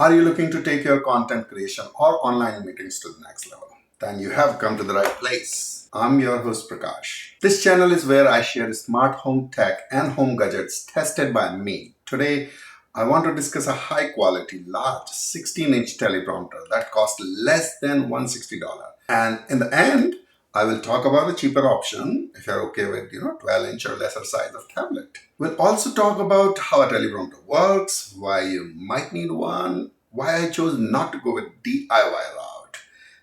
Are you looking to take your content creation or online meetings to the next level? Then you have come to the right place. I'm your host Prakash. This channel is where I share smart home tech and home gadgets tested by me. Today, I want to discuss a high quality, large 16-inch teleprompter that costs less than $160. And in the end, I will talk about a cheaper option if you're okay with 12-inch or lesser size of tablet. We'll also talk about how a teleprompter works, why you might need one, why I chose not to go with DIY route,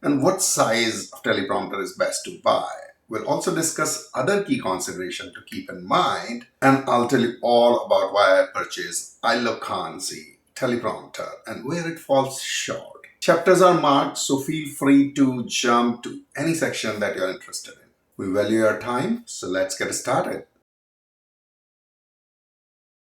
and what size of teleprompter is best to buy. We'll also discuss other key considerations to keep in mind, and I'll tell you all about why I purchased ILOKNZI teleprompter and where it falls short. Chapters are marked, so feel free to jump to any section that you're interested in. We value your time, so let's get started.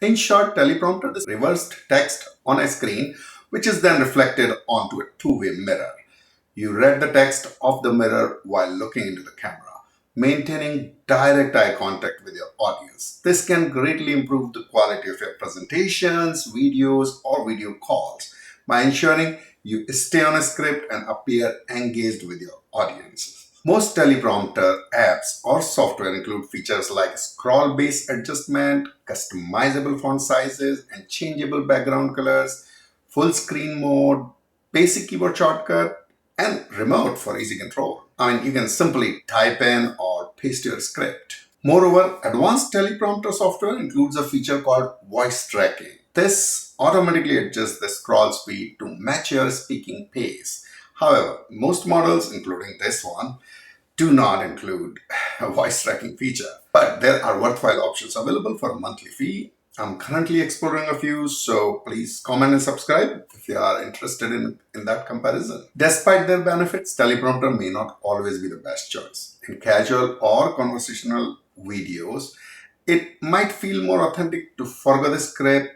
In short, teleprompter is reversed text on a screen, which is then reflected onto a two-way mirror. You read the text of the mirror while looking into the camera, maintaining direct eye contact with your audience. This can greatly improve the quality of your presentations, videos, or video calls by ensuring you stay on a script and appear engaged with your audience. Most teleprompter apps or software include features like scroll-based adjustment, customizable font sizes, and changeable background colors, full screen mode, basic keyboard shortcut, and remote for easy control. You can simply type in or paste your script. Moreover, advanced teleprompter software includes a feature called voice tracking. This automatically adjusts the scroll speed to match your speaking pace. However, most models, including this one, do not include a voice tracking feature. But there are worthwhile options available for a monthly fee. I'm currently exploring a few, so please comment and subscribe if you are interested in that comparison. Despite their benefits, teleprompter may not always be the best choice. In casual or conversational videos, it might feel more authentic to forego the script.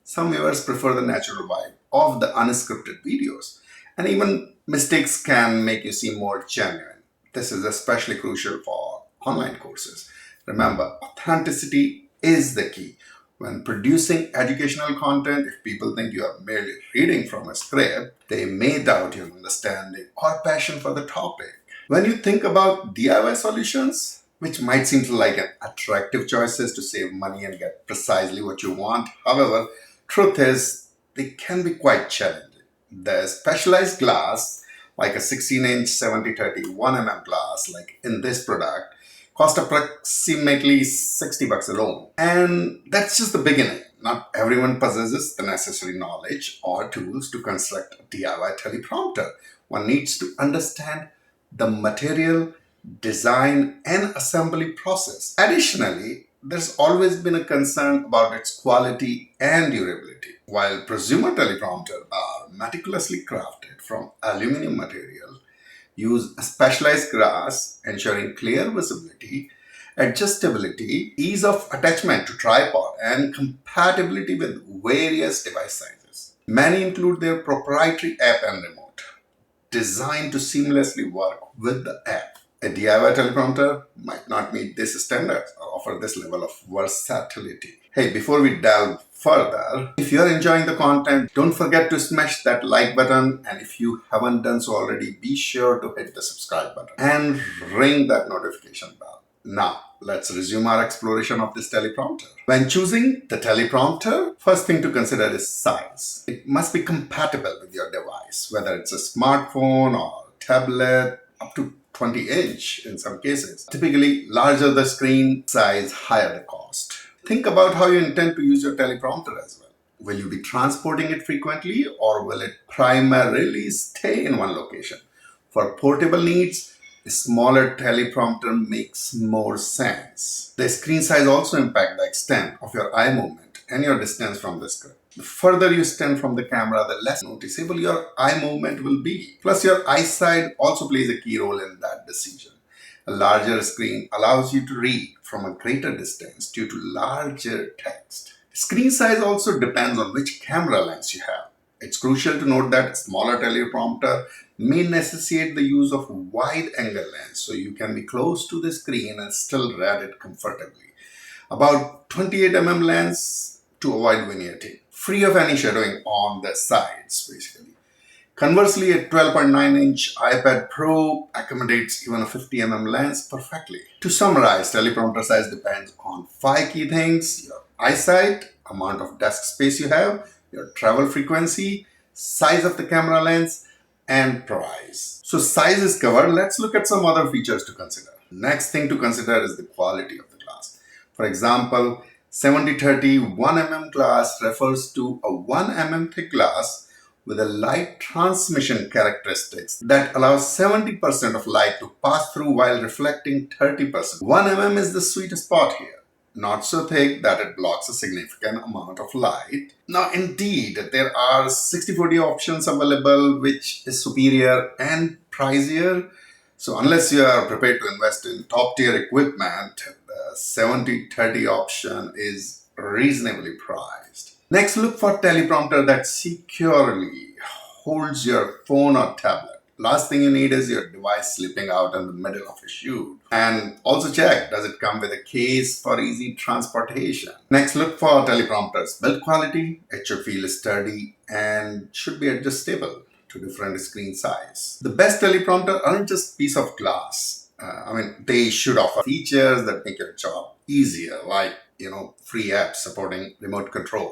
Some viewers prefer the natural vibe of the unscripted videos, and even mistakes can make you seem more genuine. This is especially crucial for online courses. Remember, authenticity is the key. When producing educational content, if people think you are merely reading from a script, they may doubt your understanding or passion for the topic. When you think about DIY solutions, which might seem like an attractive choices to save money and get precisely what you want, however, truth is they can be quite challenging. The specialized glass, like a 16-inch 70-30 1mm glass, like in this product, cost approximately $60 alone. And that's just the beginning. Not everyone possesses the necessary knowledge or tools to construct a DIY teleprompter. One needs to understand the material, design, and assembly process. Additionally, there's always been a concern about its quality and durability. While prosumer teleprompters are meticulously crafted from aluminum material, use a specialized glass, ensuring clear visibility, adjustability, ease of attachment to tripod, and compatibility with various device sizes. Many include their proprietary app and remote, designed to seamlessly work with the app. A DIY teleprompter might not meet this standard or offer this level of versatility. Hey, before we delve further, if you're enjoying the content, don't forget to smash that like button, and if you haven't done so already, be sure to hit the subscribe button and ring that notification bell. Now, let's resume our exploration of this teleprompter. When choosing the teleprompter, first thing to consider is size. It must be compatible with your device, whether it's a smartphone or tablet, up to 20-inch in some cases. Typically, larger the screen size, higher the cost. Think about how you intend to use your teleprompter as well. Will you be transporting it frequently, or will it primarily stay in one location? For portable needs, a smaller teleprompter makes more sense. The screen size also impacts the extent of your eye movement and your distance from the script. The further you stand from the camera, the less noticeable your eye movement will be. Plus, your eyesight also plays a key role in that decision. A larger screen allows you to read from a greater distance due to larger text. Screen size also depends on which camera lens you have. It's crucial to note that a smaller teleprompter may necessitate the use of wide-angle lens, so you can be close to the screen and still read it comfortably. About 28mm lens to avoid vignetting. free of any shadowing on the sides, basically. Conversely, a 12.9-inch iPad Pro accommodates even a 50 mm lens perfectly. To summarize, teleprompter size depends on 5 key things: your eyesight, amount of desk space you have, your travel frequency, size of the camera lens, and price. So size is covered. Let's look at some other features to consider. Next thing to consider is the quality of the glass. For example, 70/30 1 mm glass refers to a 1 mm thick glass with a light transmission characteristics that allows 70% of light to pass through while reflecting 30%. 1 mm is the sweet spot here. Not so thick that it blocks a significant amount of light. Now, indeed, there are 60/40 options available, which is superior and pricier. So unless you are prepared to invest in top tier equipment, the 70/30 option is reasonably priced. Next, look for teleprompter that securely holds your phone or tablet. Last thing you need is your device slipping out in the middle of a shoot. And also check, does it come with a case for easy transportation? Next, look for teleprompter's build quality. It should feel sturdy and should be adjustable to different screen size. The best teleprompter aren't just piece of glass. They should offer features that make your job easier, like, free apps supporting remote control,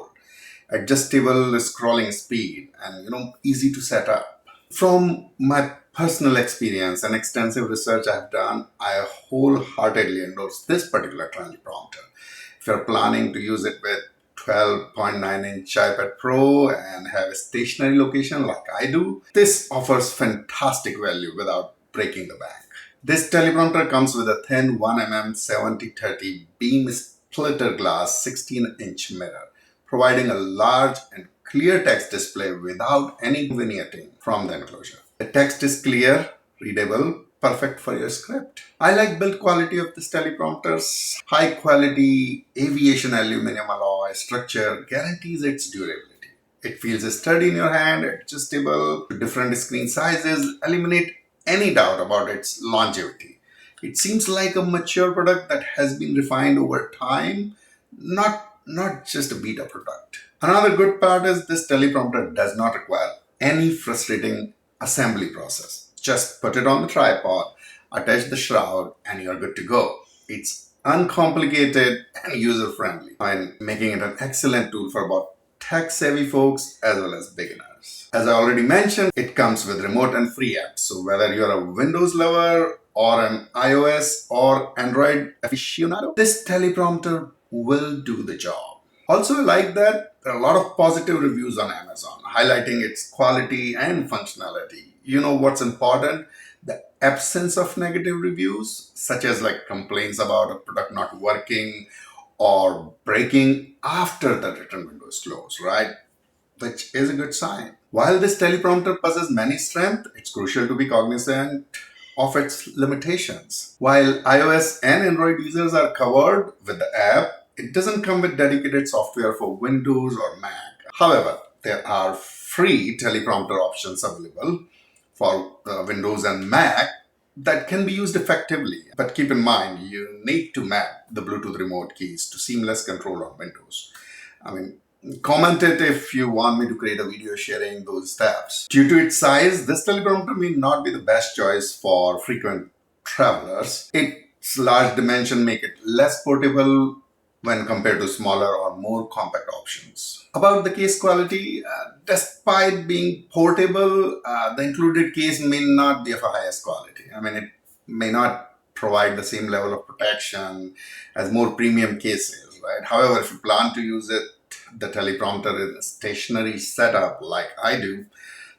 adjustable scrolling speed, and, easy to set up. From my personal experience and extensive research I've done, I wholeheartedly endorse this particular teleprompter. If you're planning to use it with 12.9-inch iPad Pro and have a stationary location like I do, this offers fantastic value without breaking the bank. This teleprompter comes with a thin 1 mm 70/30 beam splitter glass 16-inch mirror, providing a large and clear text display without any vignetting from the enclosure. The text is clear, readable, perfect for your script. I like build quality of this teleprompter's high quality aviation aluminum alloy structure guarantees its durability. It feels sturdy in your hand, adjustable to different screen sizes, eliminate any doubt about its longevity. It seems like a mature product that has been refined over time, not just a beta product. Another good part is this teleprompter does not require any frustrating assembly process. Just put it on the tripod, attach the shroud, and you're good to go. It's uncomplicated and user-friendly, and making it an excellent tool for both tech-savvy folks as well as beginners. As I already mentioned, it comes with remote and free apps. So whether you're a Windows lover or an iOS or Android aficionado, this teleprompter will do the job. Also, I like that there are a lot of positive reviews on Amazon, highlighting its quality and functionality. You know what's important? The absence of negative reviews, such as complaints about a product not working or breaking after the return window is closed, right? Which is a good sign. While this teleprompter possesses many strengths, it's crucial to be cognizant of its limitations. While iOS and Android users are covered with the app, it doesn't come with dedicated software for Windows or Mac. However, there are free teleprompter options available for Windows and Mac that can be used effectively. But keep in mind, you need to map the Bluetooth remote keys to seamless control on Windows. Comment it if you want me to create a video sharing those steps. Due to its size, this teleprompter may not be the best choice for frequent travelers. Its large dimension make it less portable when compared to smaller or more compact options. About the case quality, despite being portable, the included case may not be of a highest quality. It may not provide the same level of protection as more premium cases, right? However, if you plan to use the teleprompter in a stationary setup like I do,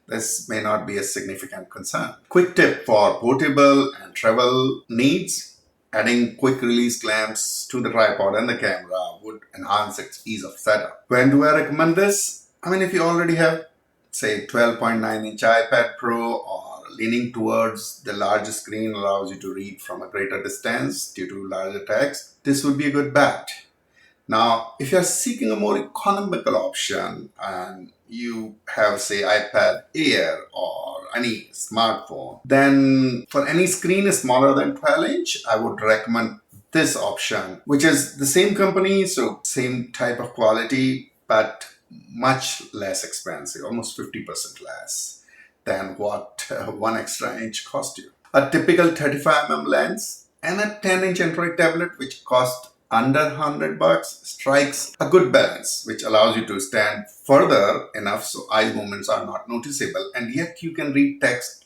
this may not be a significant concern. Quick tip for portable and travel needs: adding quick release clamps to the tripod and the camera would enhance its ease of setup. When do I recommend this? If you already have, say, 12.9-inch iPad Pro, or leaning towards the larger screen allows you to read from a greater distance due to larger text, this would be a good bet. Now, if you're seeking a more economical option and you have, say, iPad Air or any smartphone, then for any screen smaller than 12-inch, I would recommend this option, which is the same company, so same type of quality, but much less expensive, almost 50% less than what 1 extra inch cost you. A typical 35 mm lens and a 10-inch Android tablet, which cost under $100, strikes a good balance, which allows you to stand further enough so eye movements are not noticeable, and yet you can read text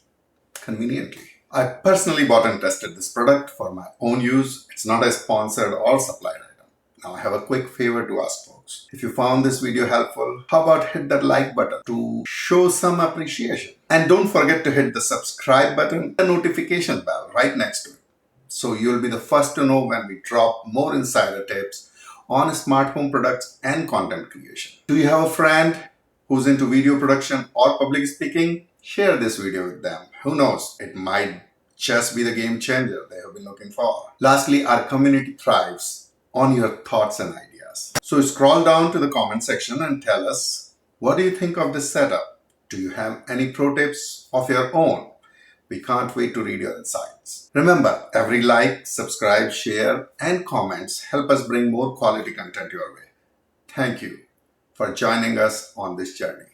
conveniently. I personally bought and tested this product for my own use. It's not a sponsored or supplied item. Now I have a quick favor to ask folks. If you found this video helpful, how about hit that like button to show some appreciation? And don't forget to hit the subscribe button, the notification bell right next to it, so you'll be the first to know when we drop more insider tips on smart home products and content creation. Do you have a friend who's into video production or public speaking? Share this video with them. Who knows, it might just be the game changer they have been looking for. Lastly, our community thrives on your thoughts and ideas. So scroll down to the comment section and tell us, what do you think of this setup? Do you have any pro tips of your own? We can't wait to read your insights. Remember, every like, subscribe, share, and comments help us bring more quality content your way. Thank you for joining us on this journey.